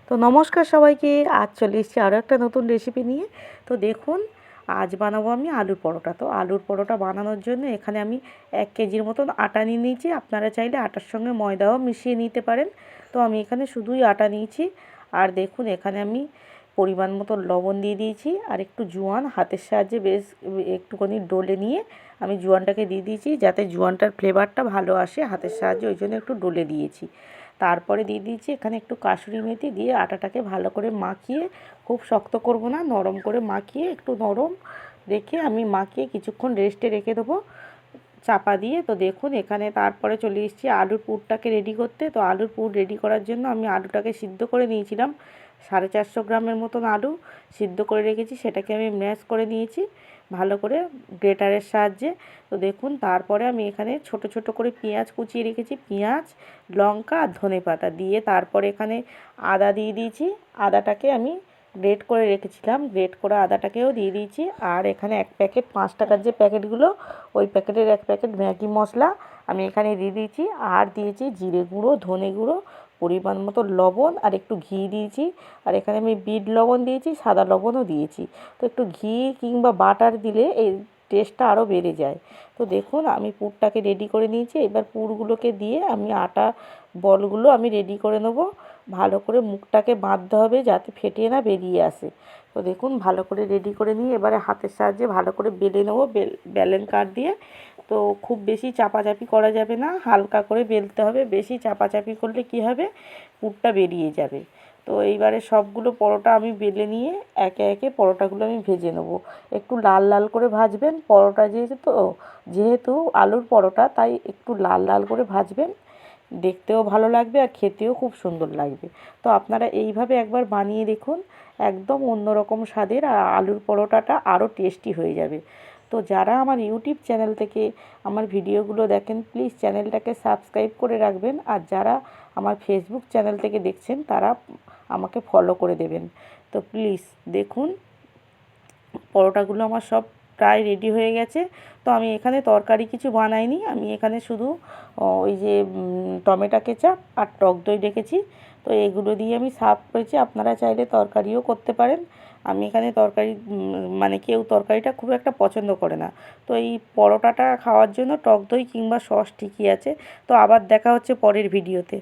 তো নমস্কার সবাইকে। আজ চলে এসেছি আরও একটা নতুন রেসিপি নিয়ে। তো দেখুন, আজ বানাবো আমি আলুর পরোটা। তো আলুর পরোটা বানানোর জন্য এখানে আমি 1 কেজির মতন আটা নিয়ে নিয়েছি। আপনারা চাইলে আটার সঙ্গে ময়দাও মিশিয়ে নিতে পারেন। তো আমি এখানে শুধুই আটা নিয়েছি। আর দেখুন, এখানে আমি পরিমাণ মতো লবণ দিয়ে দিয়েছি, আর একটু জোয়ান হাতের সাহায্যে বেশ একটুখানি ডলে নিয়ে আমি জোয়ানটাকে দিয়ে দিয়েছি, যাতে জোয়ানটার ফ্লেভারটা ভালো আসে হাতের সাহায্যে, ওই জন্য একটু ডলে দিয়েছি। তারপরে দিয়ে দিয়েছি এখানে একটু কাসুরি মেথি দিয়ে আটাটাকে ভালো করে মাখিয়ে, খুব শক্ত করব না, নরম করে মাখিয়ে, একটু নরম রেখে আমি মাখিয়ে কিছুক্ষণ রেস্টে রেখে দেবো চাপা দিয়ে। তো দেখুন, এখানে তারপরে চলে এসেছি আলুর পুরটাকে রেডি করতে। তো আলুর পুর রেডি করার জন্য আমি আলুটাকে সিদ্ধ করে নিয়েছিলাম। 450 গ্রামের মতন আলু সিদ্ধ করে রেখেছি, সেটাকে আমি ম্যাশ করে নিয়েছি ভালো করে গ্রেটারের সাহায্যে। তো দেখুন, তারপরে আমি এখানে ছোট ছোট করে পেঁয়াজ কুচিয়ে রেখেছি, পেঁয়াজ, লঙ্কা আর ধনেপাতা দিয়ে তারপরে এখানে আদা দিয়ে দিয়েছি। আদাটাকে আমি গ্রেট করে রেখেছিলাম, গ্রেট করা আদাটাকেও দিয়ে দিয়েছি। আর এখানে 1 প্যাকেট 5 টাকার যে প্যাকেটগুলো, ওই প্যাকেটের 1 প্যাকেট ম্যাগি মশলা আমি এখানে দিয়ে দিয়েছি। আর দিয়েছি জিরে গুঁড়ো, ধনে গুঁড়ো, পরিমাণ মতো লবণ, আর একটু ঘি দিয়েছি। আর এখানে আমি বিট লবণ দিয়েছি, সাদা লবণও দিয়েছি। তো একটু ঘি কিংবা বাটার দিলে এই টেস্টটা আরও বেড়ে যায়। তো দেখুন, আমি পুরটাকে রেডি করে নিয়েছি। এবার পুরগুলোকে দিয়ে আমি আটা বলগুলো আমি রেডি করে নেব। ভালো করে মুখটাকে বাঁধতে হবে যাতে ফেটে না বেরিয়ে আসে। তো দেখুন, ভালো করে রেডি করে নিয়ে এবারে হাতের সাহায্যে ভালো করে বেলে নেবো বেলেন কাঠ দিয়ে। তো খুব বেশি চাপাচাপি করা যাবে না, হালকা করে বেলতে হবে। বেশি চাপাচাপি করলে কি হবে, পুরটা বেরিয়ে যাবে। তো এইবারে সবগুলো পরোটা আমি বেলে নিয়ে একে একে পরোটাগুলো আমি ভেজে নেব। একটু লাল লাল করে ভাজবেন পরোটা, যেহেতু আলুর পরোটা, তাই একটু লাল লাল করে ভাজবেন। দেখতেও ভালো লাগবে আর খেতেও খুব সুন্দর লাগবে। তো আপনারা এইভাবে একবার বানিয়ে দেখুন, একদম অন্যরকম স্বাদের, আর আলুর পরোটাটা আরও টেস্টি হয়ে যাবে। তো যারা আমার ইউটিউব চ্যানেল থেকে আমার ভিডিওগুলো দেখেন, প্লিজ চ্যানেলটাকে সাবস্ক্রাইব করে রাখবেন। আর যারা আমার ফেসবুক চ্যানেল থেকে দেখছেন, তারা আমাকে ফলো করে দেবেন। তো প্লিজ দেখুন, পরোটাগুলো আমার সব প্রায় রেডি হয়ে গেছে। তো আমি এখানে তরকারি কিছু বানাইনি, আমি এখানে শুধু ওই যে টমেটো কেচাপ আর টক দই রেখেছি। তো এগুলো দিয়ে আমি সার্ভ করেছি। আপনারা চাইলে তরকারিও করতে পারেন। আমি এখানে তরকারি মানে কেউ তরকারিটা খুব একটা পছন্দ করে না। তো এই পরোটাটা খাওয়ার জন্য টক দই কিংবা সস ঠিকই আছে। তো আবার দেখা হচ্ছে পরের ভিডিওতে।